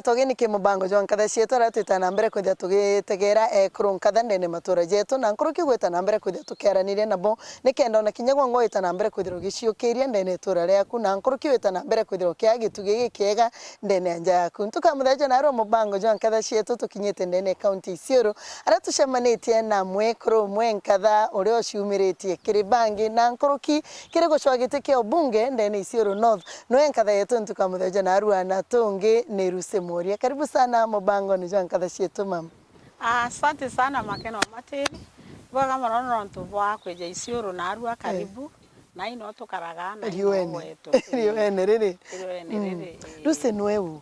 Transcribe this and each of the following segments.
togeni ke mubango jo Nkatha Cietu aratwita na mbere kuthia tugitegera kuru Nkatha ndene matura jetu na nkuru kigwita na mbere kuthia tukiaranirie nabo nikenda ona kinya gwango ita na mbere kuthira giciukiria ndene tura riaku na nkuru kigwita na mbere kuthira kia gitugi gikiega ndene anja yaku ntukamutheja na ro mubango jo Nkatha Cietu tukinyite ndene county Isiolo aratucemanitie na mwekuru Nkatha urio ciumiritie kiribangi na nkuru kiri gucwagite ke obunge ndene Isiolo North no Nkatha yetu ntukamutheja na arua na tungi ni Mworia. Karibu sana mubango ni jo Nkatha Cietu mama. Asante sana makeno materi. Bwaga marono ntubwa kweja Isiolo na arua karibu. Na ino tukaraga na wetu. Riwene riri. Ruse nwewu.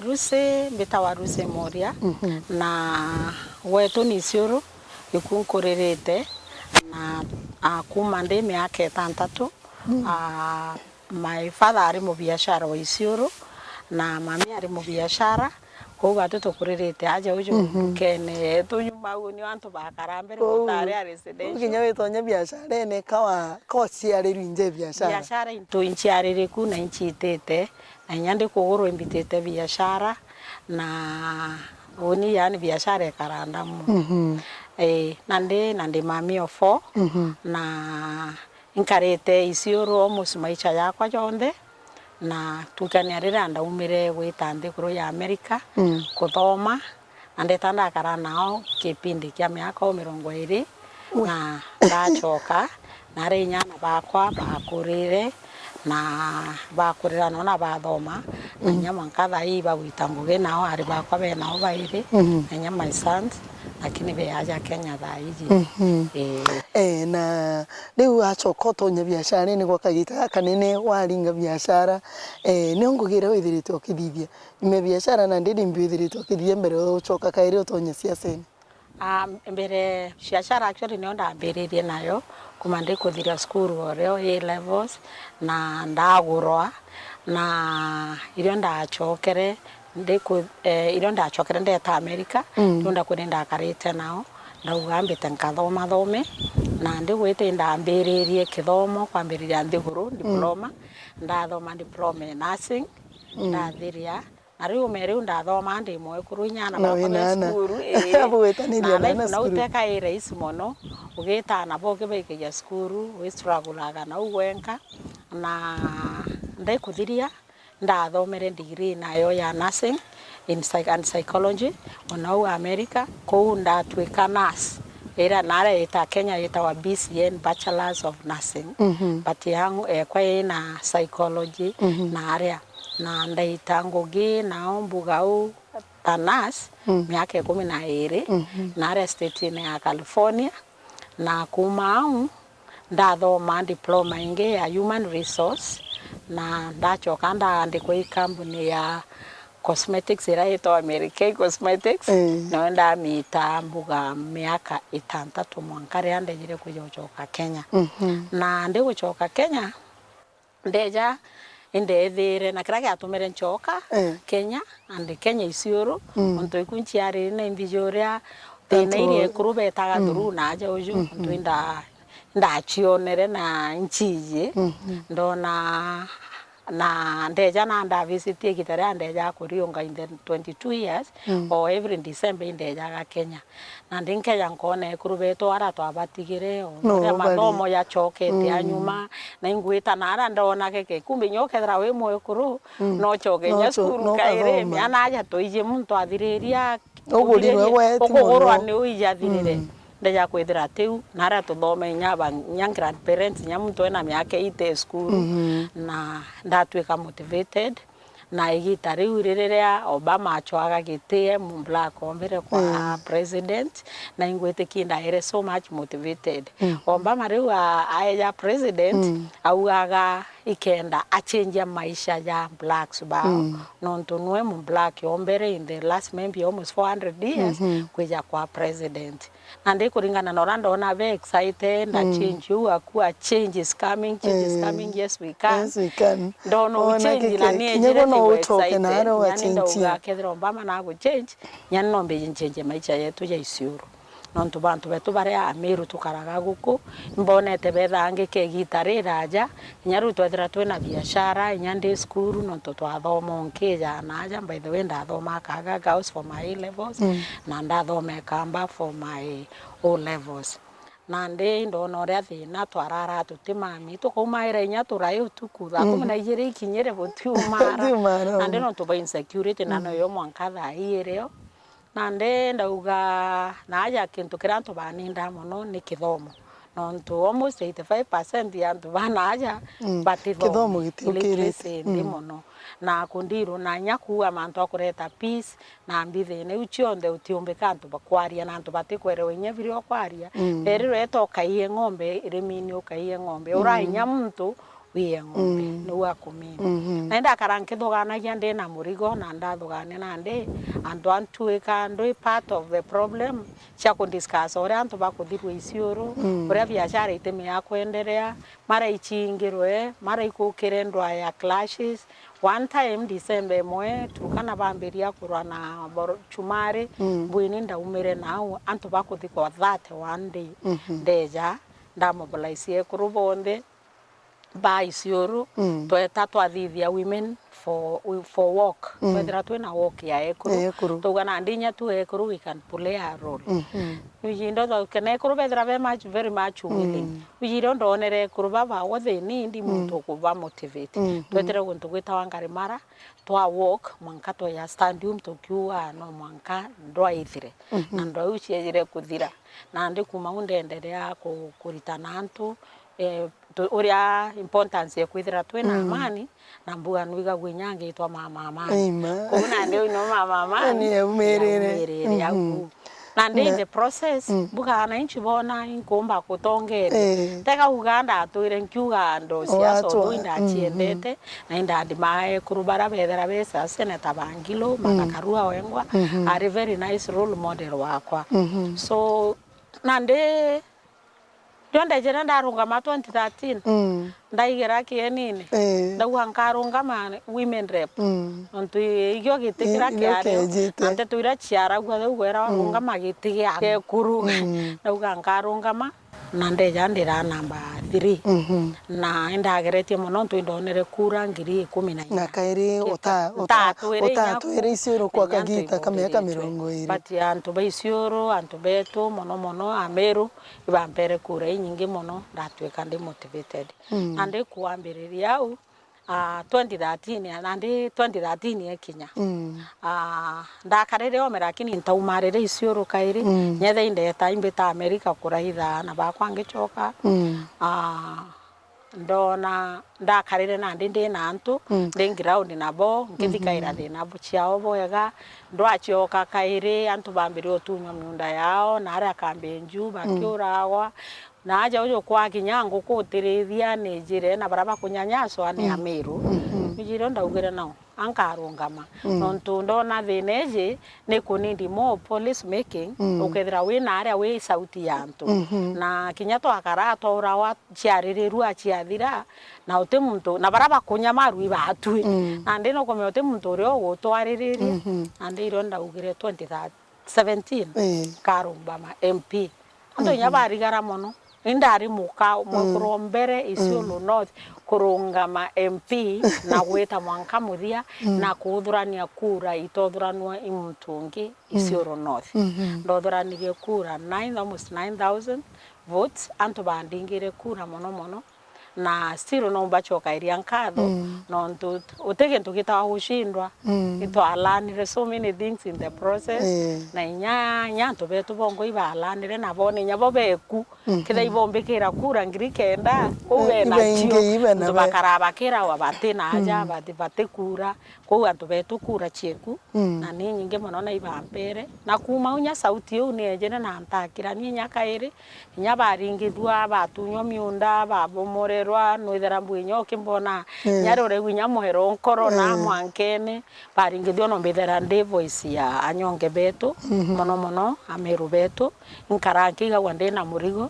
Ruse bitawa Ruse Mworia na wetu ni Isiolo ikunkorerete na kumande miaka 6. My father ari mu biashara wa Isiolo na mami ari mu biashara ko gato tukurerete aje ujo kene tunyuma uni wantu bakarambere mutare ari residential kinyawe tonya biashara ene kawa ciari rinje biashara into inchi ari ku na inchi itete na nyande kugoro imbitete biashara na oni yani biashara karanda mu nande mami ofo na inkarete Isiolo musumaicha yakwa jonde na tukaniarira anda umire gwitande kuro ya America kuthoma ande tanda kara nao kipindi kya miaka 20 na ndachoka na rinyana bakwa bakurire na bakurira nona bathoma na nyama Nkatha iba gwitanguge nao ari bakwa be nao baire na nyama my sons lakini be aja Kenya thaiji na riu achoko tonya biashara ni gwakagita kanene waringa biashara ni ongugira withirite okithithia ime biashara na ndiri mbithirite okithithia mbere uchoka kaire utonya siaseni mbere biashara actually ni onda mbiririe nayo kumande kuthira school oreo A levels na ndagurwa na irio ndachokere ndiko irio ndachokere ndeta America ndonda kwenda karite nao ndagambite nkathoma thome na ndigwite ndambiririe kithomo kwambiriria ndiguru diploma ndathoma diploma in nursing ndathiria na riu meriu ndathoma ndi mwekuru nyana bakwa skuru abwetaniria na skuru uteka iraisi mono ugita na boke bekeja skuru we struggle na ugwenka na ndikuthiria ndathomere degree nayo ya nursing in psychology onau America ko ndatwika nurse era nare eta Kenya eta wa BCN bachelors of nursing but yangu kwa ina psychology na area na ndaita ngogi na mbugau ta nurse miaka 12 na area state ya California na kumau ndathoma diploma inge ya human resource na ndachoka ndaandikwa ikambuni ya cosmetics iraitwa American Cosmetics na nda mita mbuga miaka 6 mwankare andejire kujoka Kenya na ndiguchoka Kenya ndeja indethire na kira gyatumire nchoka Kenya ande Kenya Isiolo onto ikunchi ari na imbijoria tena ire kurube taga thuru na aja uju onto ndachionere na nchije ndona na ndeja na nda visit kitare ndeja kurionga in the 22 years or every December ndeja ga Kenya na ndinkenya nkone kurubeto ara twabatigire ya mathomo ya chokete anyuma na ingwita na ara ndona keke kumbe nyokethra we mwekuru no chokenya skuru kaire miana aja toije muntu athiriria ugurirwe weti ukugurwa ni uijathirire ndeja kwithira tiu na ara tuthome nyaba grandparents nyamuntu ena miaka 8 school na ndatwika motivated na igita riu riria Obama achwaga gitie mu black ombere kwa president na ingwete kinda ere so much motivated Obama riu aja president auaga ikenda a change maisha ya blacks bao nonto nwe mu black ombere in the last maybe almost 400 years kuja kwa president na ndikuringana na Orlando na be excited na change you akua change is coming yes we can don't know change la ni ejire no utoke na aro wa change ya kedro Obama na go change nyanno be change maisha yetu ya Isiolo nontu bantu betu baria Amiru tukaraga guku mbonete bethange ke gitari raja nyaru twethira twina biashara nyande skuru nontu twathoma nkija naja by the way ndathoma kaga girls for my A levels na ndathoma kamba for my O levels nande ndona uria thina twarara tutimami tukumaira inya turayo tukutha kumena igire ikinyere gutiumara nande no tuba insecurity na no yo mwankatha ireo nande ndauga naja kintu kirantu baninda muno ni kithomo nontu almost 85% ya antu banaja kithomo gitiukirite ndi muno na kundiru na nyakuwa mantu akureta peace na mbithine ucionde utiumbika antu bakwaria na antu batikwerewe nyeviri okwaria rero etoka iye ng'ombe irimini ukaiye ng'ombe urainya muntu wiye ng'ombe no akumini na nda karankithoganagia ndi na murigo na ndathogane na ndi antu antuika ndo part of the problem cia ku discuss ore antu bakuthirwe Isiolo ore biashara itemi ya kuendelea mara ichingirwe mara ikukire ndwa ya clashes one time December mwe tukana bambiria kurwa na chumari bwini ndaumire nao antu bakuthikwa that one day deja ndamobilize kurubonde ba Isiolo tweta twathithia women for walk wethera twina walk ya ekuru tugana ndinya tu ekuru we can play a role ujindo tho kene ekuru bethera very much willing ujindo ndonere ekuru baba wothe ni ndi muntu kuba motivate twetere guntu gwita wangarimara twa walk mwanka to ya stadium tukiwa no mwanka ndwa ithire na ndwa uciejire kuthira na ndi kuma undenderea kuritana antu uria importance ya kwithira twina Amani na mbuga nwiga gwinyange itwa mama Amani kuna ndio no mama Amani ni umerere yaku na ndi the process buga na inchi bona inkomba kutongere teka uganda atwire nkiuga ndo cia so inda chiendete na inda ndimae kurubara bethera besa seneta bangilo makakarua wengwa are very nice role model wakwa so na ndi Jonde jena ndarungama 2013 ndaigera kienini ndauga nkarungama women rep ontu igyo gitikira kiare ante tuira chiara gwa gwera rungama gitigia kekuru ndauga nkarungama na ndeja ndira namba 3 na ndageretie muno ntu ndonere kura ngiri 10 na kairi utatuire Isiolo kwa kagita kameka 20 but antu ba Isiolo antu betu mono Amiru ibampere kura nyingi muno ndatweka ndi motivated ande kuambiriria au 2013 nandi 2013 ekinya ndakarere omera lakini ntaumarire Isiolo kairi nyethe indeta imbita America kuraitha na bakwangicoka ndona ndakarire na ndi na antu ndi ground nabo ngithikaira thina ciao boega ndwacioka kairi antu bambire otunywa miunda yao na aria kambenju bakiuragwa na aja ujo kwa kinyango kutirithia ni njire na baraba kunyanyaswa ni Amiru njiro ndaugire nao ankarungama nontu ndona thineje ni kunindi mo police making ukethira wina aria we sauti ya antu na kinyato akara tora wa ciaririru aciathira na uti muntu na baraba kunyamaru ibatui na ndino kome uti muntu rio gutwaririria na ndiro ndaugire 2017 karumbama MP antu nyabarigara mono indari muka mukurombere Isiolo North kurungama MP na gweta mwanka muthia na kuthurania kura itothuranwa imutungi Isiolo North ndothuranirie kura almost 9,000 votes antu bandingire kura mono na still no bachoka iria nkatho no utege ntukita gushindwa itwalanire so many things in the process na nya betu bongo ibalanire na bone nyabo beku kitha ibombekera kura ngiri kenda kuwe na cio bakaraba kira wa batina aja bate kura ko antu betu kura chieku na ni nyinge mono na ibampere na kuma unya sauti yo ni ejene na ntakira ni nyakaire nya baringithwa batunywa miunda babomorerwa noithera mbwinyo kimbona nyarore gwinya muhero nkoro na mwankene baringithwa no mbithera ndi voice ya anyonge betu mono Amiru betu nkarankiga gwande na murigo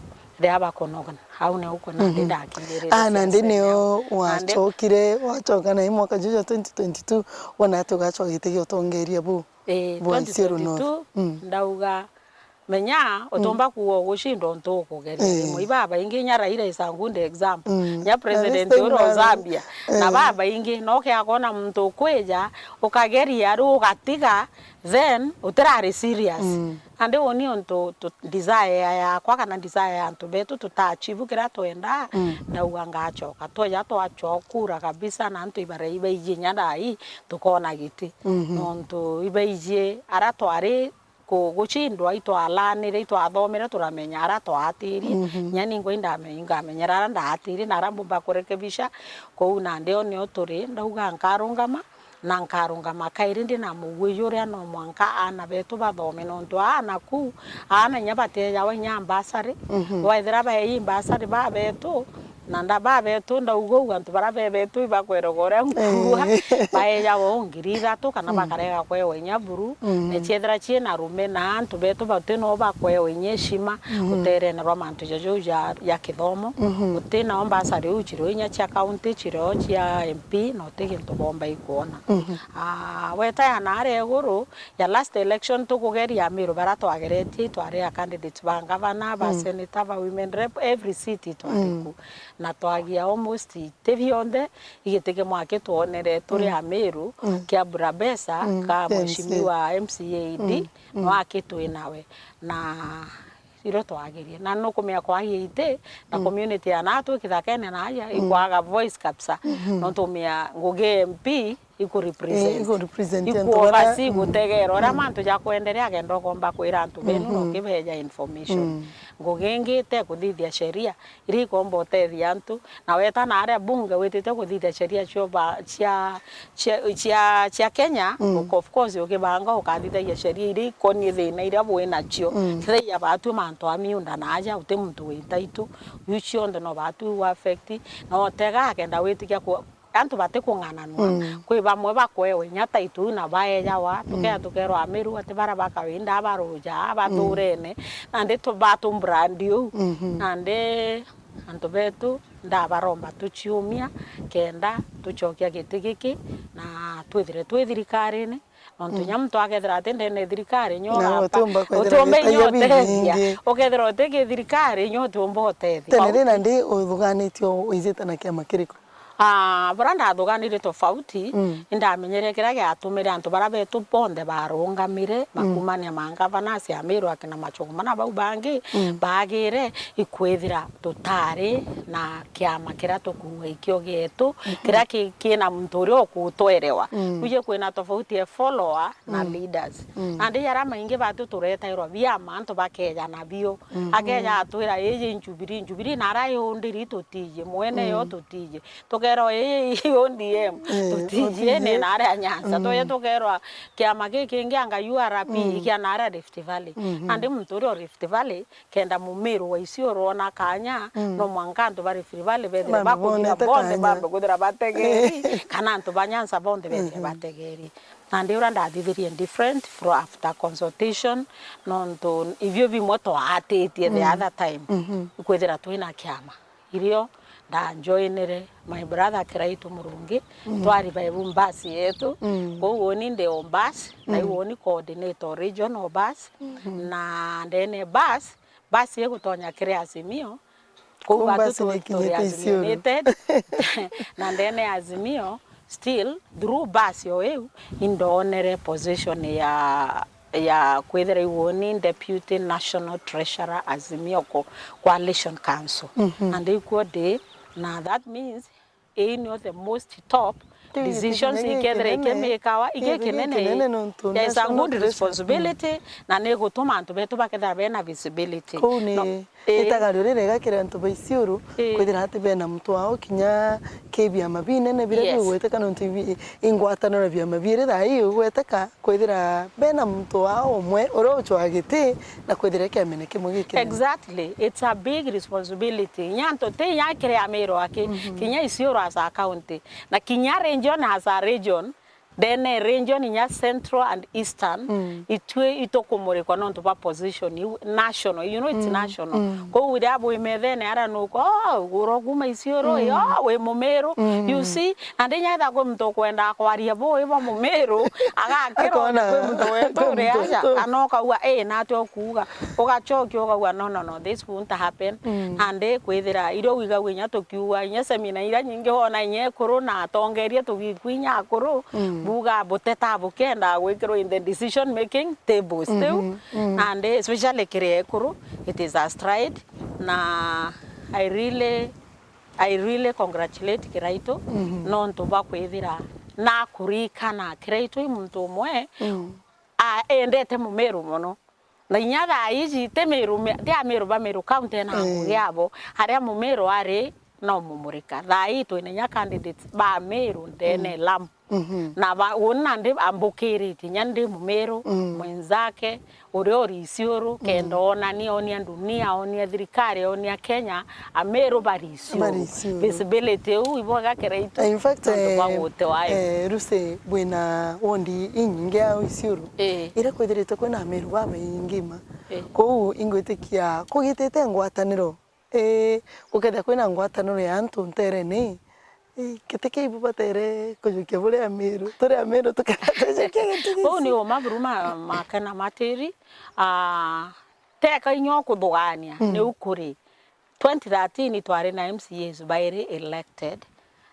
aba konogana au ne uko na ndakirira na ndineo wachoka na mwaka juja 2022 wana tugacho gitege utongeria bu 2022 ndauga menya utomba kuo gushindo ntoko geria rimwe baba ingi nyara ire isangunde example nya president uro Zambia na baba ingi no ke akona muntu kweja ukageria ru gatiga then utirari serious ande oni onto desire ya kwa kana desire ya ntu betu tutachivu kira toenda na uanga choka to ya to achokura kabisa na ntu ibare ibeije nyadai tukona giti nonto ibeije ara twari guchindwa itwalanire itwathomera turamenya ara twatiri nyani ngo indamenga menyara ndatiri narambumba kurekebisha ko una ndio ni oturi ndauga nkarungama na nkarungama kairi ndi na muguyure no mwanka ana betu bathome nonto ana ku ana nyabate yawe nyambasari waithira ba yimbasari ba betu nanda babetu ndaugo antu barabebetu ibakwerogora ngua baeya wongirira to kana bakarega kwewe nyaburu nechedra chiena rume na antu betu bateno bakwewe nyeshima utere na romanto jojo ya kithomo utena ombasari uchiro nya cha county chiro chia MP no tege to bomba ikuona weta ya nare guru ya last election to kugeria miro barato agereti tware a candidates ba governor ba senator ba women rep every city twariku na twagia almost tevionde igitege mwake tuonere turi amiru kia burabesa ka mheshimiwa MCAD no akitu inawe na iro twagirie na no kumya kwa hiite na community ya natu kithakene na aya ikwaga voice kapsa no tumia nguge MP iko represent iko basi gutegero ra mantu ja kuendelea gendo komba kwira antu benu no kibeja information ngogengete kuthithia sheria iri komba utethia antu na weta na aria bunge wetete kuthithia sheria cia Kenya of course ukibanga ukathithia sheria iri koni thina iria bwina cio thia batu mantu amiunda na aja ute muntu witaitu yucio ndo no batu affect no tega kenda wetikia antu bate kungananwa kwi bamwe bakwewe nyata itu na baeja wa tukero amiru ati bara bakawinda baroja baturene ande to batu brandio ande antu betu nda baromba tuchiumia kenda tuchokia gitigiki na twithirikarine onto nyamto agethira atende ne thirikari nyora utombe nyote okethira otege thirikari nyote ombote tenere na ndi uthuganitio uizita na kiama kiriko branda thuganire tofauti indamenyere kira giatumire antu barabetu bonde barungamire makumania mangavana cia amiru akina machungumana bau bangi bagire ikwethira tutari na kiama kira tukuwa ikio gitu kira kina muturi okutwerewa kuje kwina tofauti ya follower na leaders andi yara maingi batu turetairwa biama antu bakeja na bio akeja atwira yeje njubiri narayo ndiri tutije mwene yo tutije tugero ODM tutije ne nara Nyanza toye tugerwa kiama kingi anga URP kia nara Rift Valley andi muturi Rift Valley kenda mumiru wa Isiolo na kanya no mwankanto ba Rift Valley bedre bakudira bonde bambe kudira bategeri kana antu banyanza bonde bedre bategeri andi uranda thithirie different from after consultation nonto ivyo bimoto atetie the other time kwethira twina kiama irio da joinere my brother Kiraitu Murungi twari ba bumbasi yetu ko woni nde ombas na woni coordinator regional bus na ndene bus ye gutonya kire Azimio ko batu United na ndene Azimio still through bus yo indonere position ya kwethera woni deputy national treasurer Azimio coalition council and equal day. Now that means any of the most top decisions ikethre ikemekawa igekenene there is a good responsibility na nego tuma antu betu bakethra bena visibility no itagarurire gakira antu ba Isiolo kwithira hati bena mtu wao kinya kebia mabine ne bire gweteka no TV ingwatano na bia mabire thai gweteka kwithira bena mtu wao omwe Aricua Giti na kwithira kiamene kimwe gikene exactly it's a big responsibility nyanto te yakire amero ake kinya Isiolo as a county na kinya region as a region then region inya central and eastern itwe itokomorikwa no to position national, you know, it's national. Ko wira bo imethene ara no ko uroguma Isiolo we Mumeru, you see, and then yatha ko mto kwenda kwaria bo ibo Mumeru agakero ko mto wetu reaja anoka wa na to kuga ugachokyo ugawa no this won't happen. And kwithira iro wiga winya to kiwa nya semina ira nyingi hona nye corona tongeria to gikwinya akoro buga boteta bukenda gwikiro in the decision making tables too. And especially kire ekoro, it is a stride. Na I really congratulate Kiraito non to bakwithira na kurika na Kiraito muntu mwe endete Mumeru mono na inyaga iji temeru dia meru ba meru county na yabo haria Mumeru are no mumurika thai to ina candidates ba meru ndene lam na ba wona ndi ambukiri tinyande Mumeru mwenzake uri Isiolo kendo ona ni onia dunia onia thirikari onia Kenya ameru bari Isiolo visibility u iboga Kiraito. In fact ruse bwina wondi ingia Isiolo ira kwithirite kwina ameru baba ingima ko ingwitikia kugitete ngwataniro uketha kwina ngwataniro ya antu nterene kiteke ibubatere kujukia bure ameru tore ameru tukataje kigiti ni o mabruma makana materi teka inyo kudugania ne ukuri 2013 twari na MCAs baire elected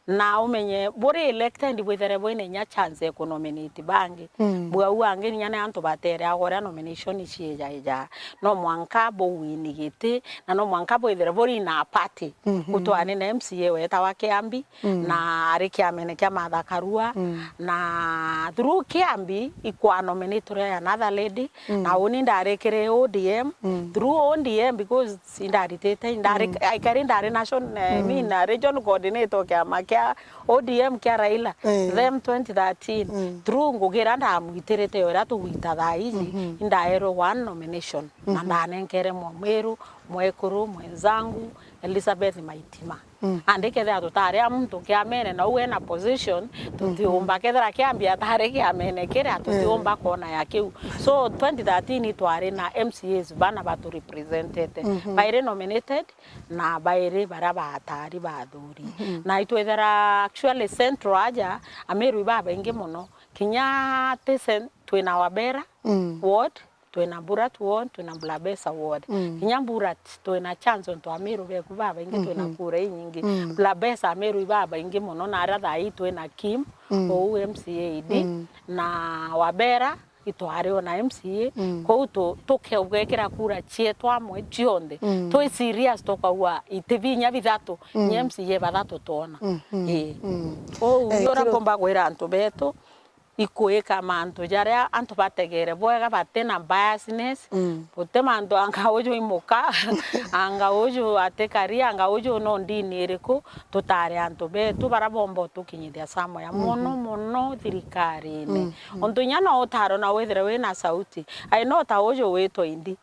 na umenye bore elected wethere boine nya chance ko nominate bangi bwa uange nya na antu batere agora nomination ija no mwanka bo winigite na no mwanka bo wethere bore na party kutwane na MCA weta wake ambi na Aricua mene kya Mathakarua na through Kiambi ikwa nominate another lady na uni ndarekere ODM through ODM because indaritete I carry ndare national region coordinator kya ODM kya Raila them 2013 through ngugira ndamwiterete yora tuwita thaizi ndaero one nomination na ndanenkere Mumeru mwekuru mwenzangu Elizabeth Maitima andike that tutare amuntu kiamene na uwe na position tutiomba kethera kiambia tare kiamene kira tutiomba kona yake. So 2013 tware na MCAs bana batu represented baire nominated na baire baraba atari bathuri na itwethera actually central aja ameru baba ingi muno kinya tesen twina Wabera ward twina Burat ward twina Blabesa ward kinya Burat twina chance to ameru be kubaba ingi twina kura nyingi Blabesa ameru baba ingi muno na ratha hii twina Kim o MCAD na Wabera itware ona MCA ko tukegekera kura cietu amwe cionde twi serious tokawa itevinya bithatu nya MCA bathatu tona yora komba gwira antu beto ikuika mantu jaria antu bategere boega batena biasness bote mantu anga ojo imoka anga ojo atekaria anga ojo no ndini eriko tutare antu betu barabombo tukinyithia samo ya mono thirikari ne onto nyana otaro na wethera we na sauti I know ta ojo weto indi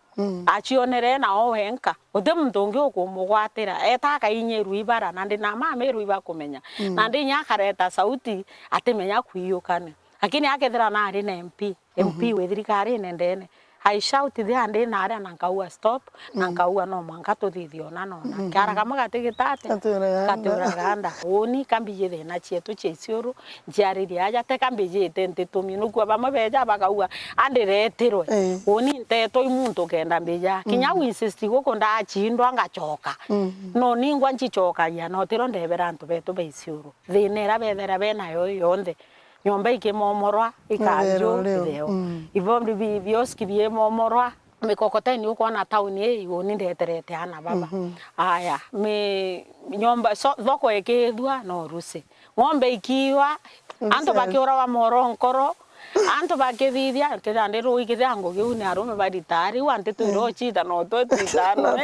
achionere na ohenka ode mndonge okumugwatira etaka inyeru ibara nandi na mameru iba kumenya nandi nyakareta sauti atemenya kwiyukane lakini akethera na ari na MP we thirikari nendene I shout the ande na ari na nkaua stop na nkaua no mwanka tuthithio na nona kara kama gatigitate katura ganda oni kambije the na Cietu Isiolo njiariri aja te kambije tente tuminu kwa bamabeja bakaua ande retirwe oni nteto imuntu kenda mbeja kinya insist goko ndachindwa ngachoka no ningwa nchichoka ya no tiro ndebera antu betu be Isiolo thinera bethera bena yo yonde nyomba ikimomorwa ikanjo leo ivombi bioski biemomorwa mikokoteni uko na town iyo nindeterete ana baba aya me nyomba thoko ekethwa no ruse ngombe ikiwa anto bakiora wa moronkoro anto bakithithia tendero ikithango giu ni arume baritari wante turochita no twitano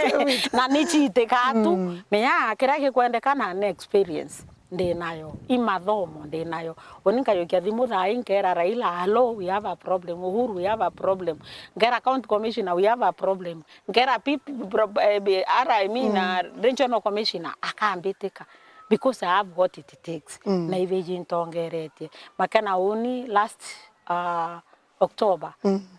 na nichite katu meya kirage kwendekana na experience ndenayo imathomo ndenayo oninka yokia thimu thai ngera Raila hello we have a problem Uhuru we have a problem ngera county commissioner we have a problem ngera RMI na regional commissioner akambitika because I have what it takes. Na iveji ntongerete. Makana uni last October,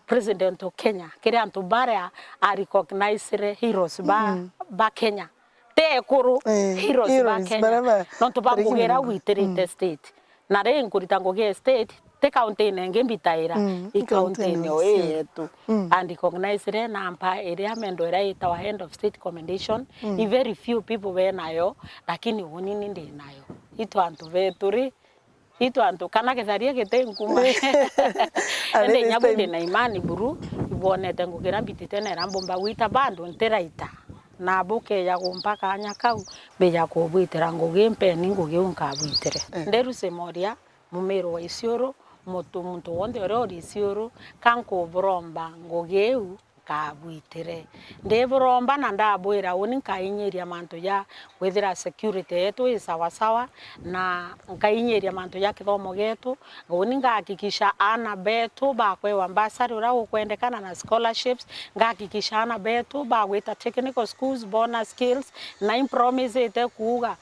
President of Kenya, kiri antu bare a recognize heroes ba Kenya. Te kuru heroes ba Kenya. Nonto bangugera witerite state. Na re nkuritangoge state te county nenge mbitaira I county ne oyetu and recognize re nampa area mendo era ita wa end of state commendation I very few people we nayo lakini unini ndi nayo itu antu veturi itu antu kana ketharia gete nkuma ende nyabude na imani buru ibonete ngugera mbitite na rambomba wita bando nteraita na boke ya kumpaka anyakau be ya kubwitira ngugimpe ningugi unkabwitere nderuse Mworia mumero wa Isiolo muntu wonde ori Isiolo kanko bromba ngogeu kabwitere nde bromba na ndabwira uni kainyeria manto ya wethira security yetu isawasawa na kainyeria manto ya kithomo getu uni ngahakikisha ana betu bakwe ambassador ura ukwendekana na scholarships ngahakikisha ana betu bagwita technical schools bonus skills na impromise ite kuga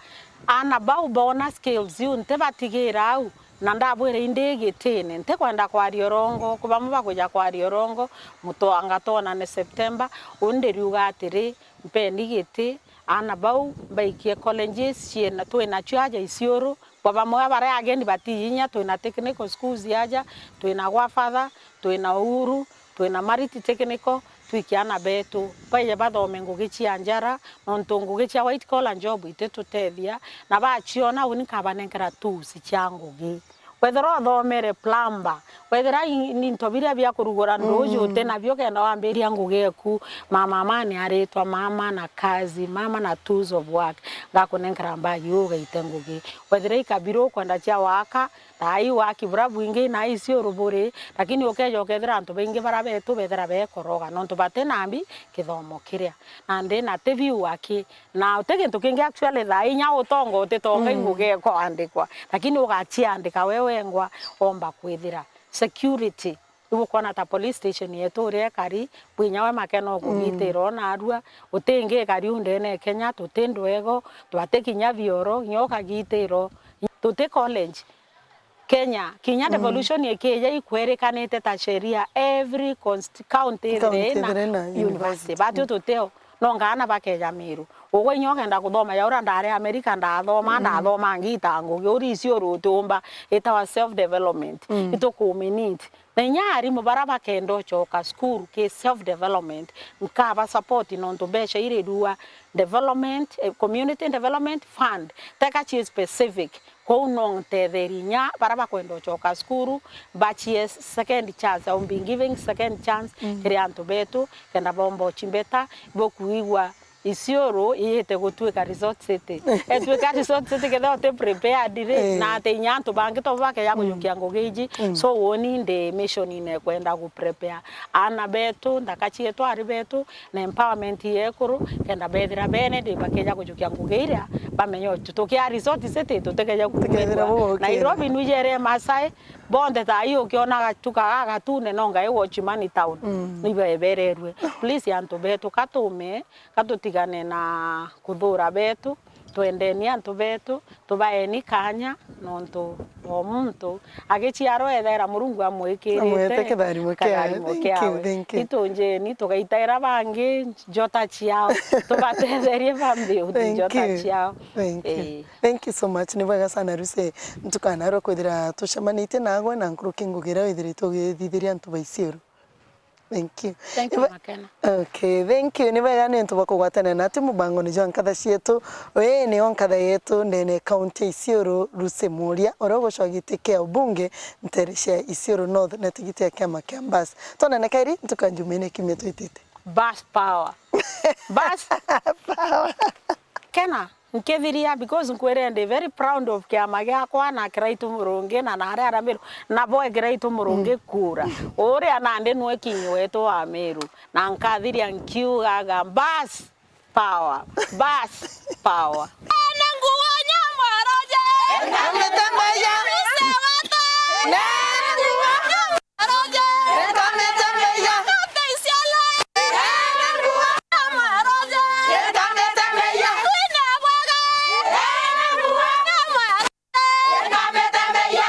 ana bau bonus skills yunte batigira au na ndabwire indege tene nte kwenda kwa Riorongo kuba mubakuja kwa Riorongo muto angatona ne September underiuga atiri mpendi giti ana bau baikie colleges ciena twina chaja Isiolo kwa bamwe bare agendi batinya twina technical schools yaja twina Gwafadha twina Uhuru twina Mariti technical twikiana betu paye bathome ngugichi anjara nonto ngugichi white collar job itetutethia na bachiona unikabanenkera tu si changugi wethero thomere plumber wethera ni ntobira bya kurugora ndojo tena byo kenda wamberia ngugeku mama Amani aretwa mama na kazi mama na tools of work ngakunenkera mbagi ugaitengugi wethera ikabiro kwenda cha waka tai waki brabu ingi na Isiolo bore lakini okejo kethera antu bengi barabetu bethera bekoroga nonto batenambi kithomo kiria na ndena tevi waki na utegintu kingi actually thai nya utongo tetonga ingugeko andikwa lakini ugachia andika wewe ngwa omba kwithira security ubukona ta police station yetu ria kari bwinyawe makeno kugitiro na arua utingi kari undene Kenya tutindwego twatekinya bioro nyoka gitiro tute college Kenya Kenya devolution yekeja ikwerekanete ta sheria every county na university batyo tuteo nongana bakeja miru ogwe nyoka nda kuthoma ya ura ndare America ndathoma ngitango yori Isiolo tumba itawa self development ito community na nyari mubaraba kendo choka school ke self development nkaba support nonto besha ire duwa development community development fund taka chi specific ko nong tetherinya baraba kwendo choka school bachies second chance au being giving second chance krianto betu kenda bombo chimbeta bokuigwa Isiolo ihete gutwika resort city etwika resort city ketho te prepare dire na te nyanto bangito bake ya kuyukia ngogeji so woni nde mission ine kwenda ku prepare ana betu ndakachietu ari betu na empowerment yekuru kenda bethira bene de bakeja kuyukia ngogeira bamenyo tutokia resort city tutekeja kutumira Nairobi nujere Masai bonde ta iyo kiona gatuka agatune nonga ewo chimani town nibe bererwe please yanto betu katume katutigane na kuthura betu twendeni antu betu tubaeni kanya nonto omuntu agichiaro ethera murungu amwikirite ketharimo kia itonje ni tugaitaira bangi jota chiao tubatetherie bambi jota chiao thank you so much ni bega sana ruse ntukana ro kwithira tushamanite nagwe na nkuru kingugira withire tugithithiria antu baisiero. Thank you. Thank you, Makena. Okay, thank you. Ni wega ni ntubako gwatana na timu bango ni Nkatha Cietu. We ni Nkatha yetu ndene county Isiolo ruse Mworia. Orogo Giti kia ubunge nteresha Isiolo North na tigiti ya kiama kia Mbas. Tona na kairi ntukanjumene kimya tuitite. Bas power. Bas power. Kena. Nkethiria because nkwerende very proud of kiama giakwa na kiraitu murungi na nare aramiro na boy kiraitu murungi kura ore anande nwe kinyi wetu wa Meru na nkathiria nkiugaga bas power Nanguanya maraje Ngametameya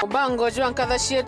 Mubango jwa Nkatha Cietu